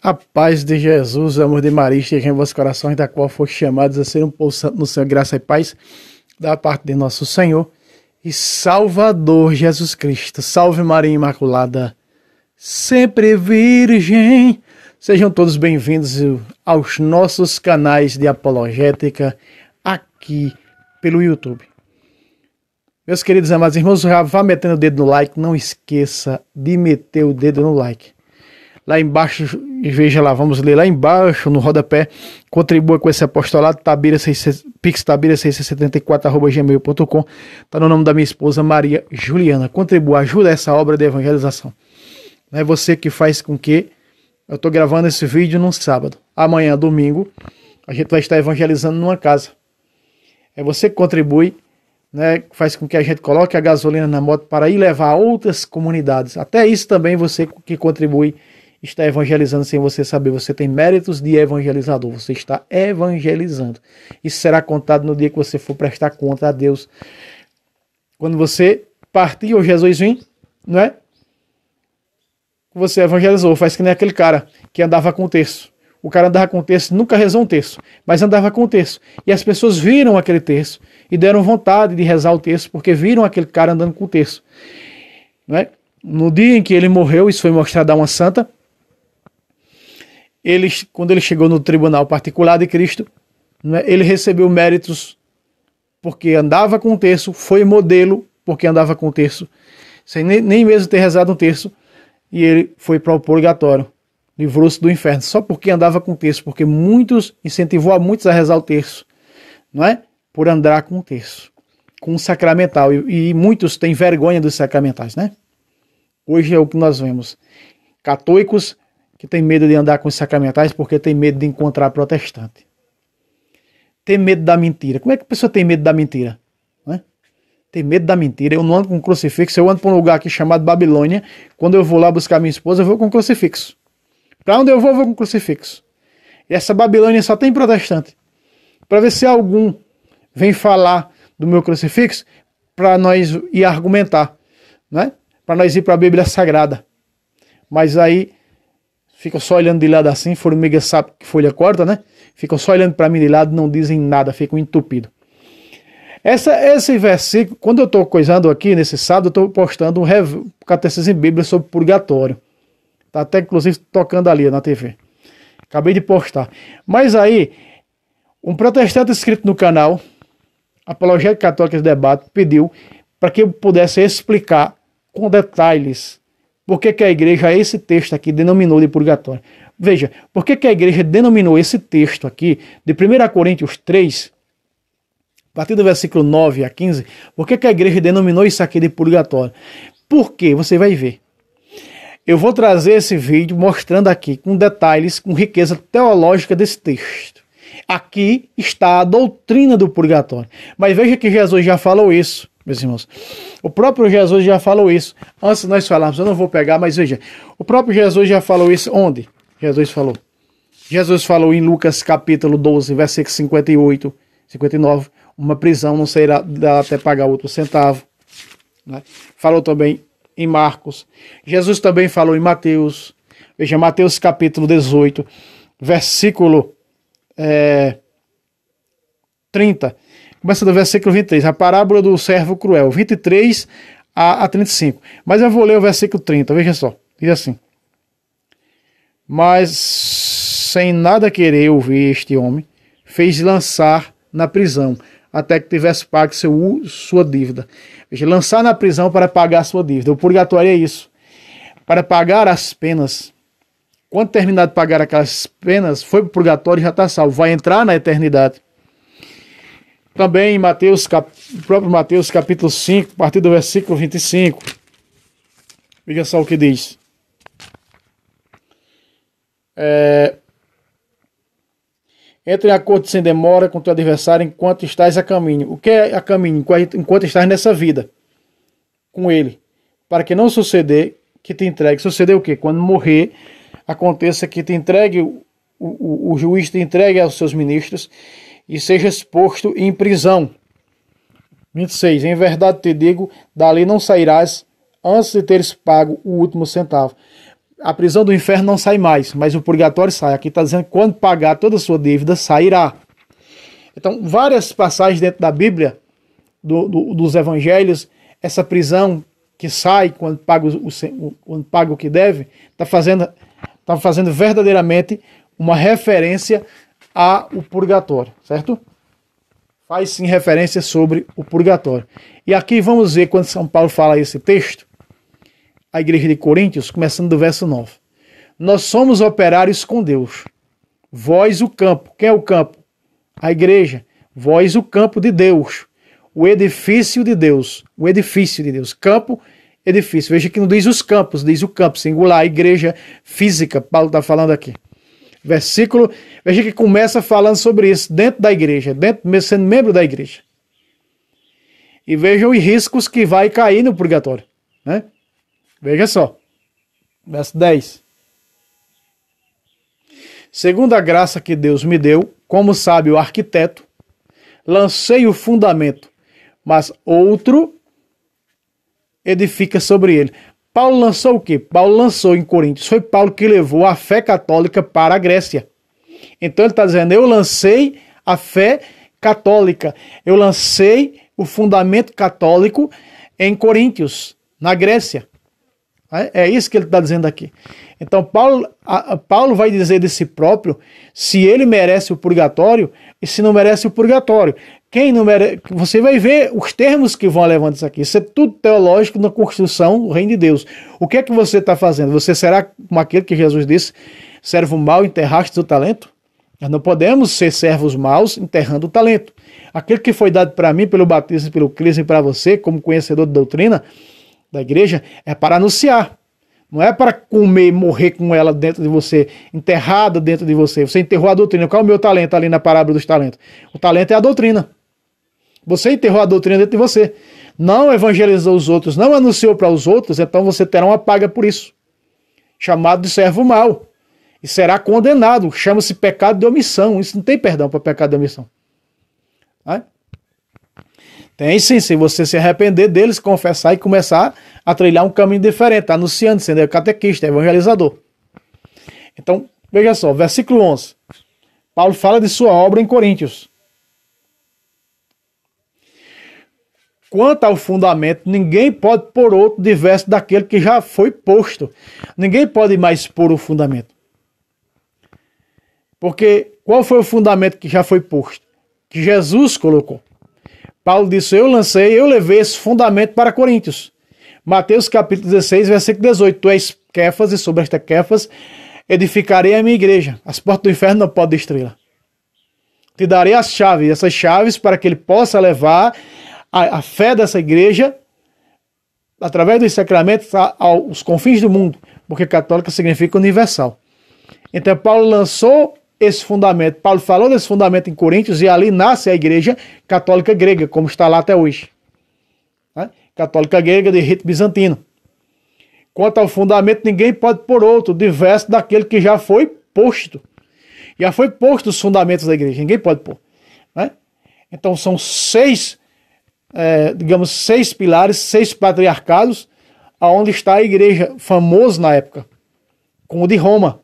A paz de Jesus, o amor de Maria, esteja em vossos corações, da qual foste chamados a ser um povo santo no Senhor, graça e paz, da parte de nosso Senhor e Salvador Jesus Cristo. Salve Maria Imaculada, sempre virgem. Sejam todos bem-vindos aos nossos canais de apologética aqui pelo YouTube. Meus queridos amados irmãos, já vá metendo o dedo no like, não esqueça de meter o dedo no like. Lá embaixo, veja lá, vamos ler lá embaixo no rodapé, contribua com esse apostolado, pix674@gmail.com, está no nome da minha esposa Maria Juliana. Contribua, ajuda essa obra de evangelização. É você que faz com que eu estou gravando esse vídeo num sábado. Amanhã, domingo, a gente vai estar evangelizando numa casa. É você que contribui, né, faz com que a gente coloque a gasolina na moto para ir levar a outras comunidades. Até isso também você que contribui está evangelizando sem você saber. Você tem méritos de evangelizador. Você está evangelizando. Isso será contado no dia que você for prestar conta a Deus. Quando você partir ou Jesus vir, não é? Você evangelizou. Faz que nem aquele cara que andava com o terço. O cara andava com o terço, nunca rezou um terço, mas andava com o terço. E as pessoas viram aquele terço e deram vontade de rezar o terço, porque viram aquele cara andando com o terço. Não é? No dia em que ele morreu, isso foi mostrado a uma santa, quando ele chegou no tribunal particular de Cristo, não é? Ele recebeu méritos porque andava com o terço, foi modelo porque andava com o terço, sem nem mesmo ter rezado um terço, e ele foi para o purgatório. Livrou-se do inferno, só porque andava com o terço, porque incentivou a muitos a rezar o terço, não é? Por andar com o terço, com o sacramental, e muitos têm vergonha dos sacramentais, né? Hoje é o que nós vemos, católicos que têm medo de andar com os sacramentais porque tem medo de encontrar protestante. Tem medo da mentira. Como é que a pessoa tem medo da mentira? Não é? Tem medo da mentira. Eu não ando com crucifixo, eu ando para um lugar aqui chamado Babilônia. Quando eu vou lá buscar minha esposa, eu vou com crucifixo. Para onde eu vou com crucifixo. E essa Babilônia só tem protestante. Para ver se algum vem falar do meu crucifixo, para nós ir argumentar, né? Para nós ir para a Bíblia Sagrada. Mas aí ficam só olhando de lado assim, formiga sabe que folha corta, né? Ficam só olhando para mim de lado, não dizem nada, ficam entupidos. Esse versículo, quando eu estou coisando aqui nesse sábado, eu estou postando um catecismo em Bíblia sobre purgatório. Está até inclusive tocando ali na TV. Acabei de postar. Mas aí, um protestante inscrito no canal, Apologética Católica de Debate, pediu para que eu pudesse explicar com detalhes por que a igreja, esse texto aqui, denominou de purgatório. Veja, por que a igreja denominou esse texto aqui, de 1 Coríntios 3, a partir do versículo 9 a 15, por que a igreja denominou isso aqui de purgatório? Por quê? Você vai ver. Eu vou trazer esse vídeo mostrando aqui, com detalhes, com riqueza teológica desse texto. Aqui está a doutrina do purgatório. Mas veja que Jesus já falou isso, meus irmãos. O próprio Jesus já falou isso. Antes de nós falarmos, eu não vou pegar, mas veja. O próprio Jesus já falou isso. Onde? Jesus falou. Jesus falou em Lucas capítulo 12, versículo 58, 59. Uma prisão não será até pagar outro centavo. Né? Falou também em Marcos. Jesus também falou em Mateus. Veja, Mateus capítulo 18, versículo 30. Começa do versículo 23, a parábola do servo cruel, 23 a 35. Mas eu vou ler o versículo 30, veja só. Diz assim: mas sem nada querer ouvir este homem, fez lançar na prisão, até que tivesse pago sua dívida. Veja, lançar na prisão para pagar a sua dívida. O purgatório é isso. Para pagar as penas. Quando terminar de pagar aquelas penas, foi para o purgatório e já está salvo. Vai entrar na eternidade. Também em Mateus, próprio Mateus capítulo 5, a partir do versículo 25. Veja só o que diz. Entre em acordo sem demora com teu adversário enquanto estás a caminho. O que é a caminho? Enquanto estás nessa vida com ele. Para que não suceder que te entregue. Suceder o quê? Quando morrer, aconteça que te entregue, o juiz te entregue aos seus ministros e sejas posto em prisão. 26. Em verdade te digo, dali não sairás antes de teres pago o último centavo. a prisão do inferno não sai mais, mas o purgatório sai. Aqui está dizendo que quando pagar toda a sua dívida, sairá. Então, várias passagens dentro da Bíblia, dos evangelhos, essa prisão que sai quando paga o que deve, está fazendo verdadeiramente uma referência ao purgatório, certo? Faz sim referência sobre o purgatório. E aqui vamos ver quando São Paulo fala esse texto, a igreja de Coríntios, começando do verso 9. Nós somos operários com Deus. Vós o campo. Quem é o campo? A igreja. Vós o campo de Deus. O edifício de Deus. O edifício de Deus. Campo, edifício. Veja que não diz os campos, diz o campo, singular, a igreja física. Paulo está falando aqui. Versículo, veja que começa falando sobre isso, dentro da igreja, sendo membro da igreja. E vejam os riscos que vai cair no purgatório, né? Veja só, verso 10. Segundo a graça que Deus me deu, como sabe o arquiteto, lancei o fundamento, mas outro edifica sobre ele. Paulo lançou o quê? Paulo lançou em Coríntios. Foi Paulo que levou a fé católica para a Grécia. Então ele está dizendo, eu lancei a fé católica. Eu lancei o fundamento católico em Coríntios, na Grécia. É isso que ele está dizendo aqui. Então Paulo vai dizer de si próprio se ele merece o purgatório e se não merece o purgatório. Quem não merece, você vai ver os termos que vão levando isso aqui. Isso é tudo teológico na construção do reino de Deus. O que é que você está fazendo? Você será como aquele que Jesus disse, servo mau, enterraste o talento? Nós não podemos ser servos maus enterrando o talento. Aquele que foi dado para mim pelo batismo e pelo crisma e para você, como conhecedor de doutrina da igreja, é para anunciar. Não é para comer e morrer com ela dentro de você, enterrada dentro de você. Você enterrou a doutrina. Qual é o meu talento ali na parábola dos talentos? O talento é a doutrina. Você enterrou a doutrina dentro de você. Não evangelizou os outros, não anunciou para os outros, então você terá uma paga por isso. Chamado de servo mau. E será condenado. Chama-se pecado de omissão. Isso não tem perdão para pecado de omissão. Tem sim, se você se arrepender deles, confessar e começar a trilhar um caminho diferente, anunciando, sendo catequista, evangelizador. Então, veja só, versículo 11. Paulo fala de sua obra em Coríntios. Quanto ao fundamento, ninguém pode pôr outro diverso daquele que já foi posto. Ninguém pode mais pôr o fundamento. Porque qual foi o fundamento que já foi posto? Que Jesus colocou. Paulo disse, eu levei esse fundamento para Coríntios. Mateus capítulo 16, versículo 18. Tu és Quefas e sobre esta Quefas edificarei a minha igreja. As portas do inferno não podem destruí-la. Te darei as chaves, essas chaves para que ele possa levar a fé dessa igreja através dos sacramentos aos confins do mundo. Porque católica significa universal. Então Paulo lançou esse fundamento. Paulo falou desse fundamento em Coríntios e ali nasce a igreja católica grega, como está lá até hoje. Católica grega de rito bizantino. Quanto ao fundamento, ninguém pode pôr outro, diverso daquele que já foi posto. Já foi posto os fundamentos da igreja, ninguém pode pôr. Então são seis pilares, 6 patriarcados, onde está a igreja famosa na época, como o de Roma.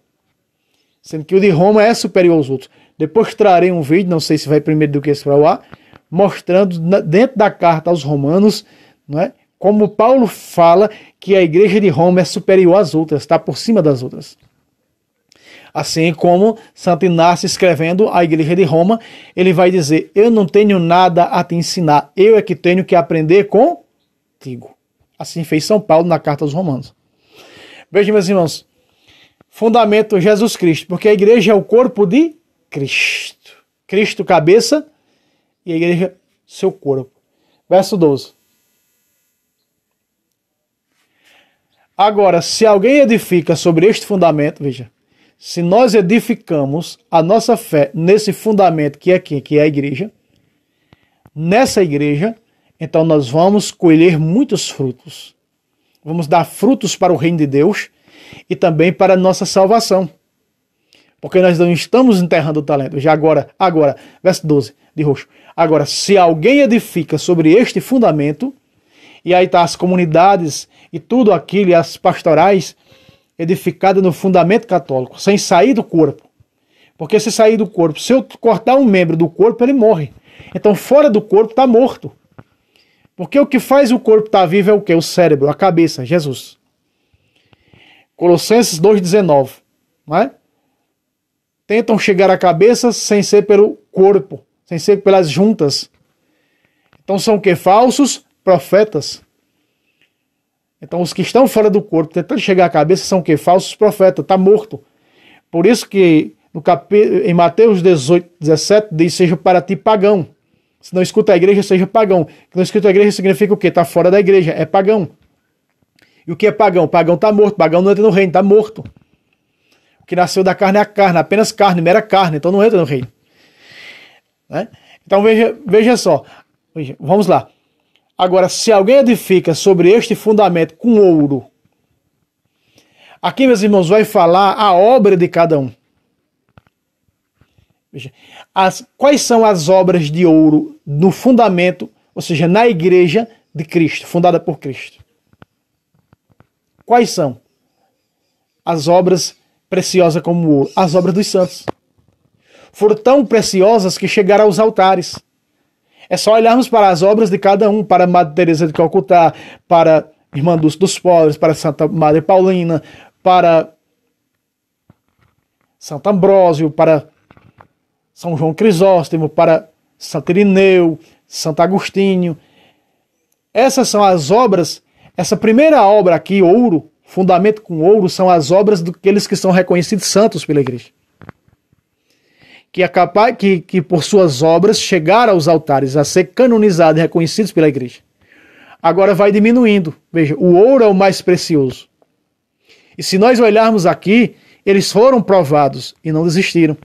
Sendo que o de Roma é superior aos outros. Depois trarei um vídeo, não sei se vai primeiro do que esse para o ar, mostrando dentro da carta aos romanos, não é? Como Paulo fala que a igreja de Roma é superior às outras, está por cima das outras. Assim como Santo Inácio escrevendo a igreja de Roma, ele vai dizer, eu não tenho nada a te ensinar, eu é que tenho que aprender contigo. Assim fez São Paulo na carta aos romanos. Vejam, meus irmãos, fundamento Jesus Cristo, porque a igreja é o corpo de Cristo. Cristo cabeça e a igreja seu corpo. Verso 12. Agora, se alguém edifica sobre este fundamento, veja, se nós edificamos a nossa fé nesse fundamento que é aqui, que é a igreja, nessa igreja, então nós vamos colher muitos frutos. Vamos dar frutos para o reino de Deus e também para a nossa salvação. Porque nós não estamos enterrando o talento. Já agora, verso 12, de roxo. Agora, se alguém edifica sobre este fundamento, e aí está as comunidades e tudo aquilo, e as pastorais, edificada no fundamento católico, sem sair do corpo. Porque se sair do corpo, se eu cortar um membro do corpo, ele morre. Então, fora do corpo está morto. Porque o que faz o corpo estar vivo é o quê? O cérebro, a cabeça, Jesus. Colossenses 2,19. Não é? Tentam chegar à cabeça sem ser pelo corpo, sem ser pelas juntas. Então são o quê? Falsos profetas. Então os que estão fora do corpo, tentando chegar à cabeça, são o quê? Falsos profetas. Está morto. Por isso que em Mateus 18:17 diz: seja para ti pagão. Se não escuta a igreja, seja pagão. Se não escuta a igreja significa o quê? Está fora da igreja, é pagão. E o que é pagão? Pagão está morto, pagão não entra no reino, está morto. O que nasceu da carne é a carne, apenas carne, mera carne, então não entra no reino. Né? Então veja só, vamos lá. Agora, se alguém edifica sobre este fundamento com ouro, aqui, meus irmãos, vai falar a obra de cada um. Veja, quais são as obras de ouro no fundamento, ou seja, na igreja de Cristo, fundada por Cristo? Quais são as obras preciosas como ouro? As obras dos santos. Foram tão preciosas que chegaram aos altares. É só olharmos para as obras de cada um, para Madre Teresa de Calcutá, para Irmã dos Pobres, para Santa Madre Paulina, para Santo Ambrósio, para São João Crisóstomo, para Santo Irineu, Santo Agostinho. Essas são as obras, essa primeira obra aqui, ouro, fundamento com ouro, são as obras daqueles que são reconhecidos santos pela igreja. Que é capaz que por suas obras chegaram aos altares a ser canonizados e reconhecidos pela igreja. Agora vai diminuindo. Veja, o ouro é o mais precioso. E se nós olharmos aqui, eles foram provados e não desistiram.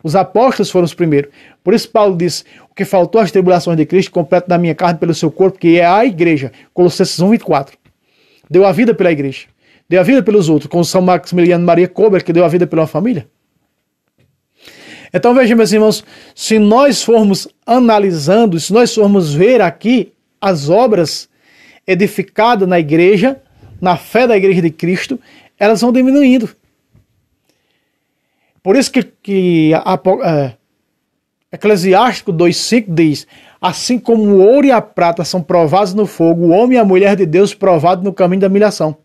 Os apóstolos foram os primeiros. Por isso Paulo diz: o que faltou às tribulações de Cristo, completo da minha carne pelo seu corpo, que é a igreja. Colossenses 1:24. Deu a vida pela igreja. Deu a vida pelos outros, como São Maximiliano Maria Kolbe, que deu a vida pela família. Então veja, meus irmãos, se nós formos analisando, se nós formos ver aqui as obras edificadas na igreja, na fé da igreja de Cristo, elas vão diminuindo. Por isso que Eclesiástico 2:5 diz: assim como o ouro e a prata são provados no fogo, o homem e a mulher de Deus provados no caminho da humilhação.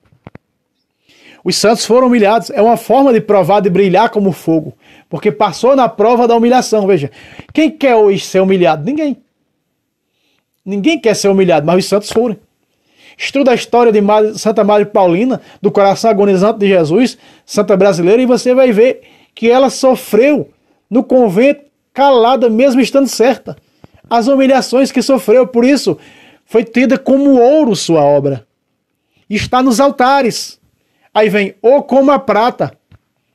Os santos foram humilhados. É uma forma de provar, de brilhar como fogo. Porque passou na prova da humilhação. Veja, quem quer hoje ser humilhado? Ninguém. Ninguém quer ser humilhado, mas os santos foram. Estuda a história de Santa Madre Paulina, do coração agonizante de Jesus, santa brasileira, e você vai ver que ela sofreu no convento, calada, mesmo estando certa. As humilhações que sofreu, por isso, foi tida como ouro sua obra. E está nos altares. Aí vem, ou como a prata.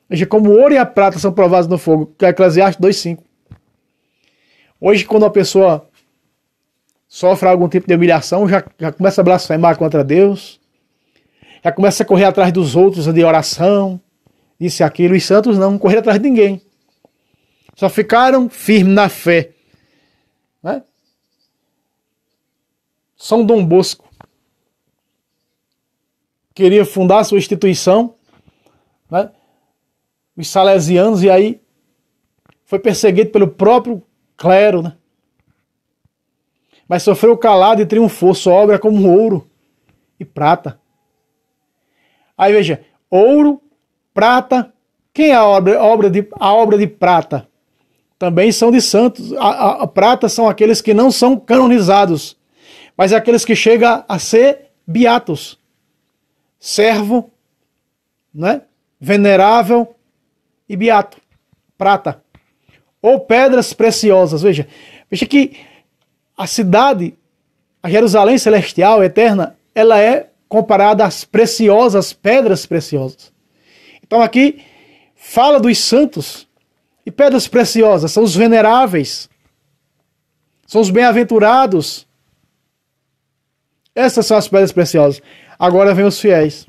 Veja, como o ouro e a prata são provados no fogo, que é Eclesiastes 2:5. Hoje, quando a pessoa sofre algum tipo de humilhação, já começa a blasfemar contra Deus, já começa a correr atrás dos outros de oração, isso e aquilo. Os santos não correram atrás de ninguém. Só ficaram firmes na fé. Né? São Dom Bosco queria fundar sua instituição, né? Os salesianos, e aí foi perseguido pelo próprio clero, né? Mas sofreu calado e triunfou, sua obra como ouro e prata. Aí veja, ouro, prata, quem é a obra de prata? Também são de santos. A prata são aqueles que não são canonizados, mas é aqueles que chegam a ser beatos. Servo, né? Venerável e beato. Prata. Ou pedras preciosas. Veja que a cidade, a Jerusalém celestial, eterna, ela é comparada às preciosas, pedras preciosas. Então aqui fala dos santos. E pedras preciosas são os veneráveis. São os bem-aventurados. Essas são as pedras preciosas. Agora vem os fiéis.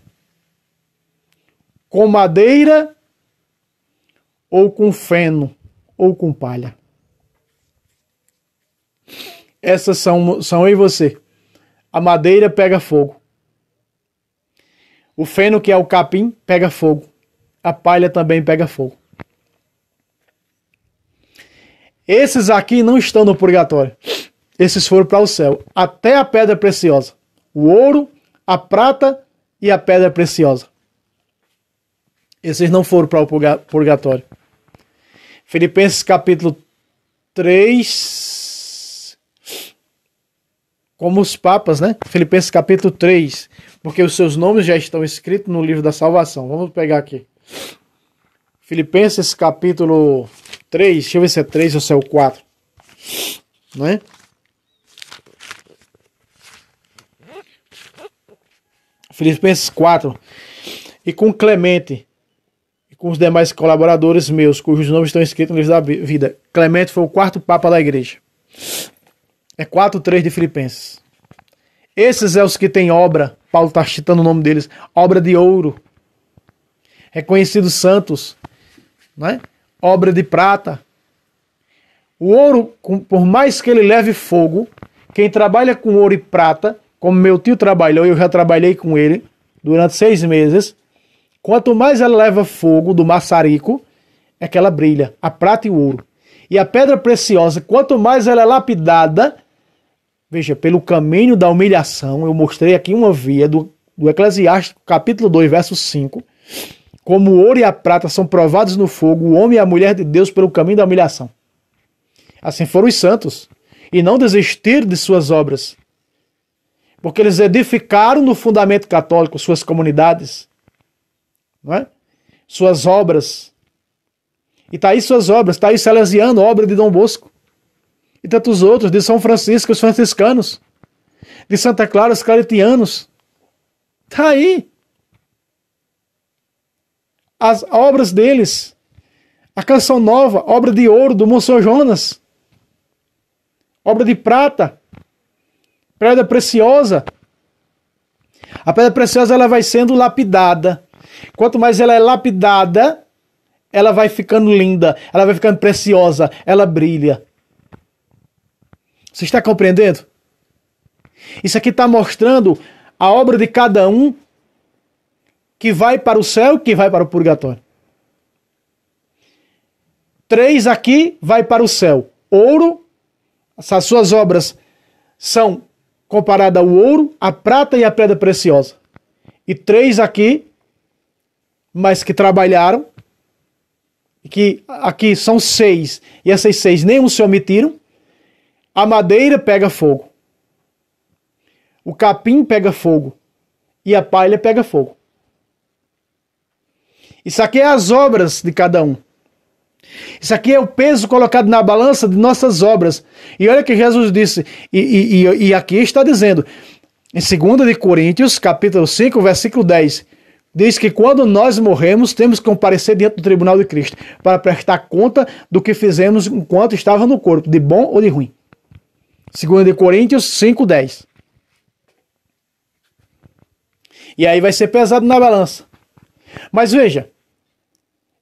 Com madeira, ou com feno, ou com palha. Essas são eu e você. A madeira pega fogo. O feno, que é o capim, pega fogo. A palha também pega fogo. Esses aqui não estão no purgatório. Esses foram para o céu. Até a pedra preciosa. O ouro, a prata e a pedra preciosa. Esses não foram para o purgatório. Filipenses capítulo 3. Como os papas, né? Filipenses capítulo 3. Porque os seus nomes já estão escritos no livro da salvação. Vamos pegar aqui. Filipenses capítulo 3. Deixa eu ver se é 3 ou se é o 4. Não é? Filipenses 4. E com Clemente e com os demais colaboradores meus, cujos nomes estão escritos no livro da vida. Clemente foi o quarto papa da igreja. É 4:3 de Filipenses. Esses é os que têm obra. Paulo está citando o nome deles. Obra de ouro. Reconhecidos santos. Não é? Obra de prata. O ouro, por mais que ele leve fogo, quem trabalha com ouro e prata, como meu tio trabalhou, eu já trabalhei com ele durante 6 meses, quanto mais ela leva fogo do maçarico, é que ela brilha, a prata e o ouro. E a pedra preciosa, quanto mais ela é lapidada, veja, pelo caminho da humilhação, eu mostrei aqui uma via do Eclesiastes, capítulo 2, verso 5, como o ouro e a prata são provados no fogo, o homem e a mulher de Deus pelo caminho da humilhação. Assim foram os santos, e não desistiram de suas obras, porque eles edificaram no fundamento católico suas comunidades, não é? Suas obras. E está aí suas obras, está aí Salesiano, obra de Dom Bosco, e tantos outros, de São Francisco, os franciscanos, de Santa Clara, os claretianos. Está aí. As obras deles. A Canção Nova, obra de ouro do Monsenhor Jonas. Obra de prata. Pedra preciosa. A pedra preciosa ela vai sendo lapidada. Quanto mais ela é lapidada, ela vai ficando linda, ela vai ficando preciosa, ela brilha. Você está compreendendo? Isso aqui está mostrando a obra de cada um que vai para o céu e que vai para o purgatório. 3 aqui vai para o céu. Ouro, as suas obras são comparadas ao ouro, a prata e a pedra preciosa. E 3 aqui, mas que trabalharam, que aqui são 6, e essas 6 nenhum se omitiram. A madeira pega fogo. O capim pega fogo. E a palha pega fogo. Isso aqui é as obras de cada um. Isso aqui é o peso colocado na balança de nossas obras. E olha que Jesus disse, e aqui está dizendo, em 2 de Coríntios, capítulo 5, versículo 10, diz que quando nós morremos, temos que comparecer diante do tribunal de Cristo, para prestar conta do que fizemos enquanto estava no corpo, de bom ou de ruim. 2 de Coríntios 5, 10. E aí vai ser pesado na balança. Mas veja,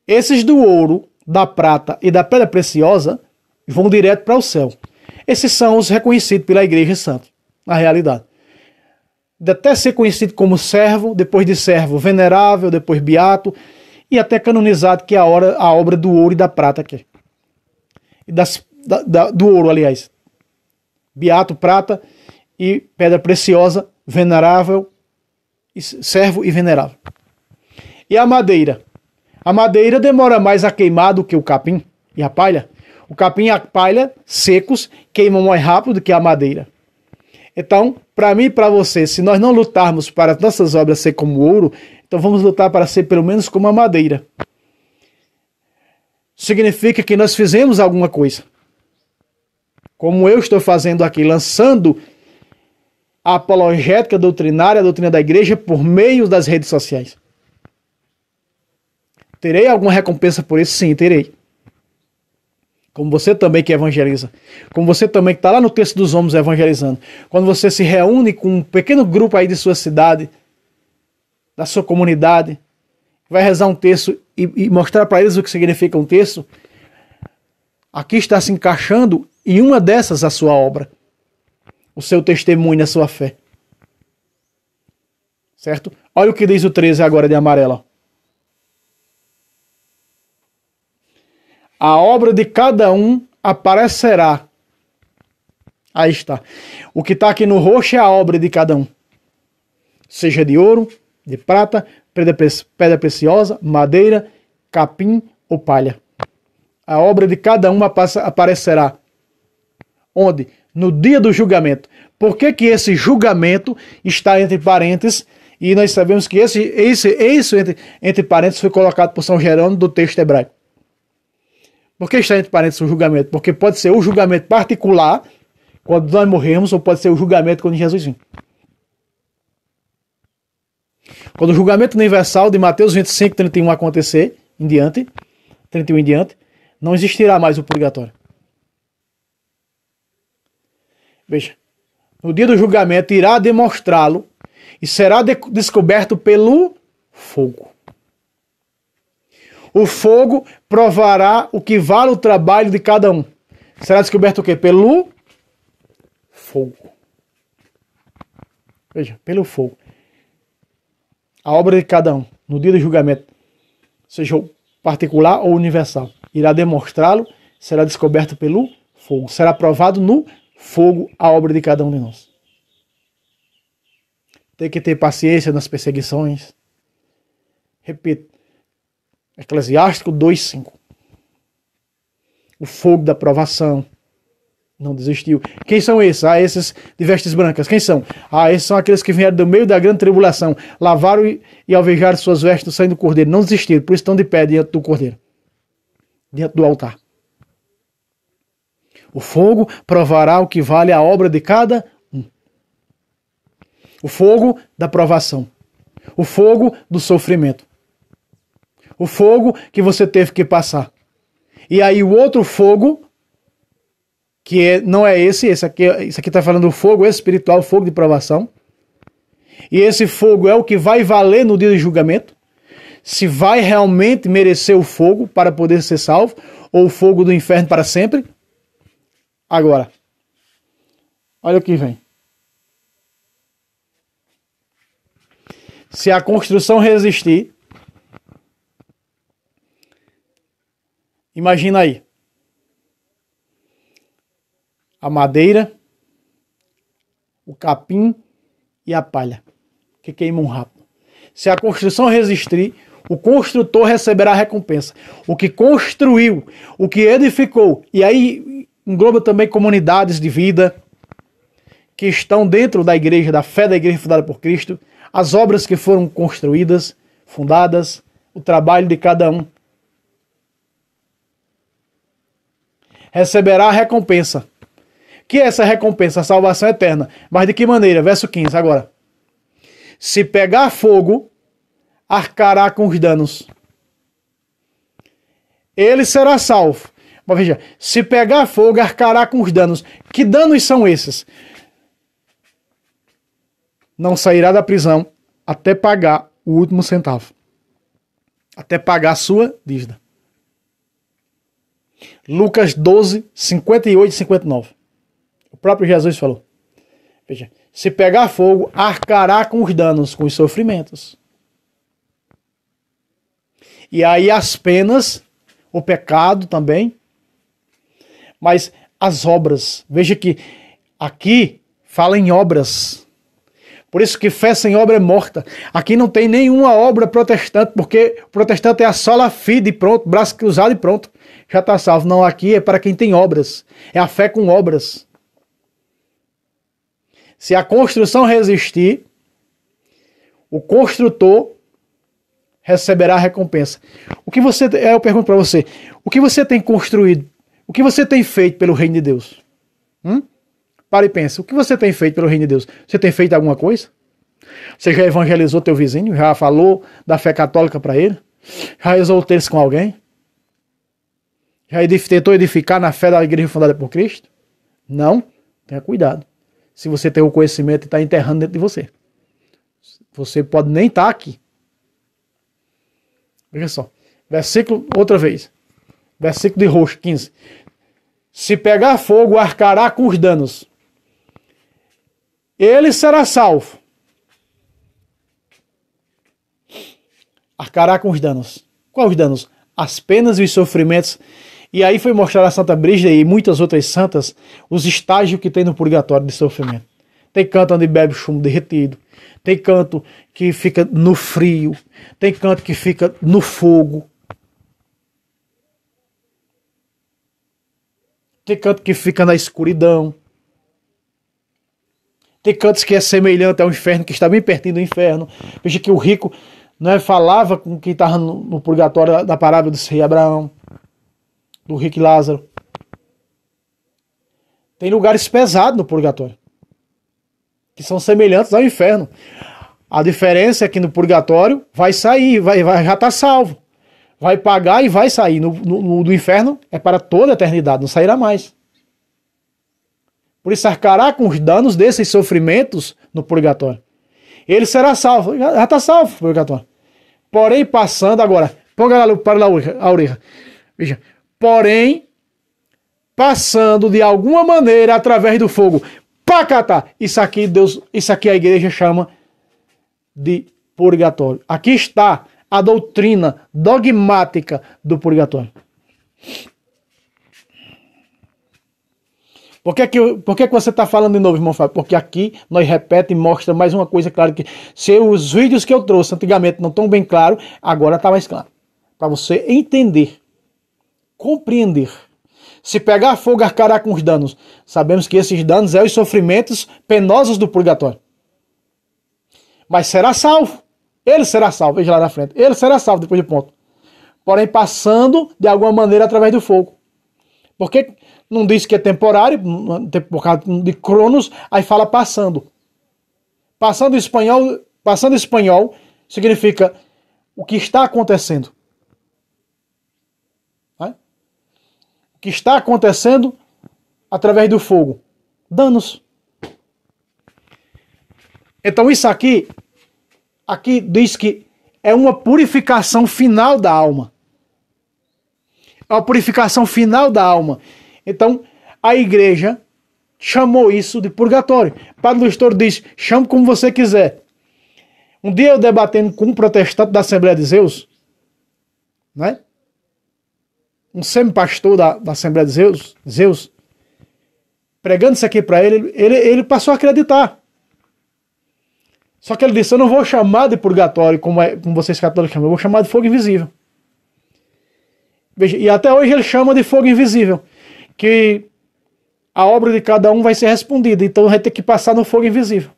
esses do ouro, da prata e da pedra preciosa vão direto para o céu. Esses são os reconhecidos pela Igreja Santa, na realidade. De até ser conhecido como servo, depois de servo venerável, depois beato, e até canonizado, que é a obra do ouro e da prata aqui. Do ouro, aliás. Beato, prata e pedra preciosa, venerável, servo e venerável. E a madeira? A madeira demora mais a queimar do que o capim e a palha. O capim e a palha, secos, queimam mais rápido do que a madeira. Então, para mim e para você, se nós não lutarmos para as nossas obras ser como ouro, então vamos lutar para ser pelo menos como a madeira. Significa que nós fizemos alguma coisa. Como eu estou fazendo aqui, lançando a apologética doutrinária, a doutrina da igreja, por meio das redes sociais. Terei alguma recompensa por isso? Sim, terei. Como você também que evangeliza. Como você também que está lá no texto dos homens evangelizando. Quando você se reúne com um pequeno grupo aí de sua cidade, da sua comunidade, vai rezar um texto e mostrar para eles o que significa um texto, aqui está se encaixando em uma dessas a sua obra. O seu testemunho, a sua fé. Certo? Olha o que diz o 13 agora de amarelo. A obra de cada um aparecerá. Aí está. O que está aqui no roxo é a obra de cada um. Seja de ouro, de prata, pedra preciosa, madeira, capim ou palha. A obra de cada um aparecerá. Onde? No dia do julgamento. Por que que esse julgamento está entre parênteses? E nós sabemos que esse entre parênteses foi colocado por São Jerônimo do texto hebraico. Por que está entre parênteses o julgamento? Porque pode ser o julgamento particular, quando nós morremos, ou pode ser o julgamento quando Jesus vir. Quando o julgamento universal de Mateus 25, 31 acontecer, 31 em diante, não existirá mais o purgatório. Veja, no dia do julgamento irá demonstrá-lo e será descoberto pelo fogo. O fogo provará o que vale o trabalho de cada um. Será descoberto o quê? Pelo fogo. Veja, pelo fogo. A obra de cada um, no dia do julgamento, seja particular ou universal, irá demonstrá-lo, será descoberto pelo fogo. Será provado no fogo a obra de cada um de nós. Tem que ter paciência nas perseguições. Repito, Eclesiástico 2:5. O fogo da provação não desistiu. Quem são esses? Esses de vestes brancas. Quem são? Esses são aqueles que vieram do meio da grande tribulação, lavaram e alvejaram suas vestes do sangue do cordeiro. Não desistiram, por isso estão de pé diante do cordeiro, diante do altar. O fogo provará o que vale a obra de cada um. O fogo da provação. O fogo do sofrimento. O fogo que você teve que passar. E aí o outro fogo, não é esse aqui está falando do fogo espiritual, o fogo de provação. E esse fogo é o que vai valer no dia do julgamento. Se vai realmente merecer o fogo para poder ser salvo, ou o fogo do inferno para sempre. Agora, olha o que vem. Se a construção resistir, imagina aí, a madeira, o capim e a palha, que queimam rápido. Se a construção resistir, o construtor receberá a recompensa. O que construiu, o que edificou, e aí engloba também comunidades de vida que estão dentro da igreja, da fé da igreja fundada por Cristo, as obras que foram construídas, fundadas, o trabalho de cada um. Receberá a recompensa. Que é essa recompensa? A salvação eterna. Mas de que maneira? Verso 15 agora. Se pegar fogo, arcará com os danos. Ele será salvo. Mas veja, se pegar fogo, arcará com os danos. Que danos são esses? Não sairá da prisão até pagar o último centavo. Até pagar a sua dívida. Lucas 12, 58 e 59. O próprio Jesus falou. Veja, se pegar fogo, arcará com os danos, com os sofrimentos. E aí as penas, o pecado também. Mas as obras, veja que aqui fala em obras. Por isso que fé sem obra é morta. Aqui não tem nenhuma obra protestante, porque o protestante é a sola fide, pronto, braço cruzado e pronto. Já está salvo. Não, aqui é para quem tem obras. É a fé com obras. Se a construção resistir, o construtor receberá a recompensa. Eu pergunto para você, o que você tem construído? O que você tem feito pelo reino de Deus? Para e pensa, o que você tem feito pelo reino de Deus? Você tem feito alguma coisa? Você já evangelizou teu vizinho? Já falou da fé católica para ele? Já rezou o terço com alguém? Já tentou edificar na fé da igreja fundada por Cristo? Não? Tenha cuidado. Se você tem o conhecimento e está enterrando dentro de você. Você pode nem estar aqui. Veja só. Versículo, outra vez. Versículo de roxo, 15. Se pegar fogo, arcará com os danos. Ele será salvo. arcará com os danos. Quais os danos? As penas e os sofrimentos. E aí foi mostrar a Santa Brígida e muitas outras santas os estágios que tem no purgatório de sofrimento. Tem canto onde bebe chumbo derretido, tem canto que fica no frio, tem canto que fica no fogo, tem canto que fica na escuridão, tem cantos que é semelhante ao inferno, que está bem pertinho do inferno. Veja que o rico, né, falava com quem estava no purgatório da parábola do rei Abraão, do rico e Lázaro. Tem lugares pesados no purgatório, que são semelhantes ao inferno. A diferença é que no purgatório vai sair, já está salvo. Vai pagar e vai sair. No do inferno é para toda a eternidade, não sairá mais. Por isso arcará com os danos desses sofrimentos no purgatório. Ele será salvo, já está salvo no purgatório. Porém, passando agora, ponga para a orelha. Veja, porém, passando de alguma maneira através do fogo. Pacatá! Isso aqui a igreja chama de purgatório. Aqui está a doutrina dogmática do purgatório. Por que você está falando de novo, irmão Fábio? Porque aqui nós repete e mostra mais uma coisa clara, que se os vídeos que eu trouxe antigamente não estão bem claros, agora está mais claro. Para você entender, compreender. Se pegar fogo, arcará com os danos. Sabemos que esses danos são os sofrimentos penosos do purgatório. Mas será salvo. Ele será salvo. Veja lá na frente. Ele será salvo depois do ponto. Porém, passando de alguma maneira através do fogo. Porque não diz que é temporário, por causa de Cronos, aí fala passando. Passando em espanhol significa o que está acontecendo. Que está acontecendo através do fogo. Danos. Então isso aqui diz que é uma purificação final da alma. É uma purificação final da alma. Então a igreja chamou isso de purgatório. Padre Luiz Toro diz, chame como você quiser. Um dia eu debatendo com um protestante da Assembleia de Zeus, né? Um semi-pastor da Assembleia de Zeus, pregando isso aqui para ele passou a acreditar. Só que ele disse, eu não vou chamar de purgatório, como vocês católicos chamam, eu vou chamar de fogo invisível. Veja, e até hoje ele chama de fogo invisível, que a obra de cada um vai ser respondida, então vai ter que passar no fogo invisível.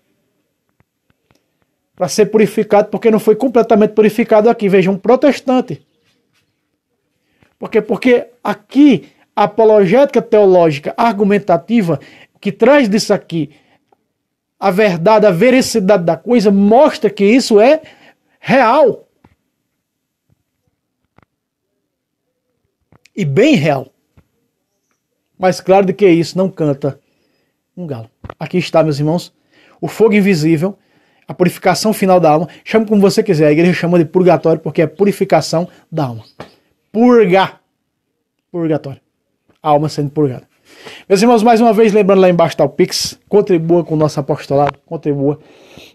Para ser purificado, porque não foi completamente purificado aqui. Veja, um protestante. Porque aqui a apologética teológica argumentativa que traz disso aqui a verdade, a veracidade da coisa, mostra que isso é real. E bem real. Mas claro de que isso não canta um galo. Aqui está, meus irmãos, o fogo invisível, a purificação final da alma. Chame como você quiser, a igreja chama de purgatório porque é purificação da alma. Purgatório. A alma sendo purgada. Meus irmãos, mais uma vez, lembrando lá embaixo está o Pix. Contribua com o nosso apostolado. Contribua.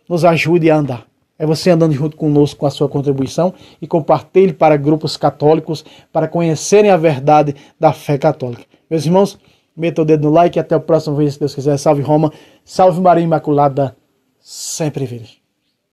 Nos ajude a andar. É você andando junto conosco com a sua contribuição e compartilhe para grupos católicos para conhecerem a verdade da fé católica. Meus irmãos, meta o dedo no like e até o próximo vídeo, se Deus quiser. Salve Roma. Salve Maria Imaculada. Sempre virgem.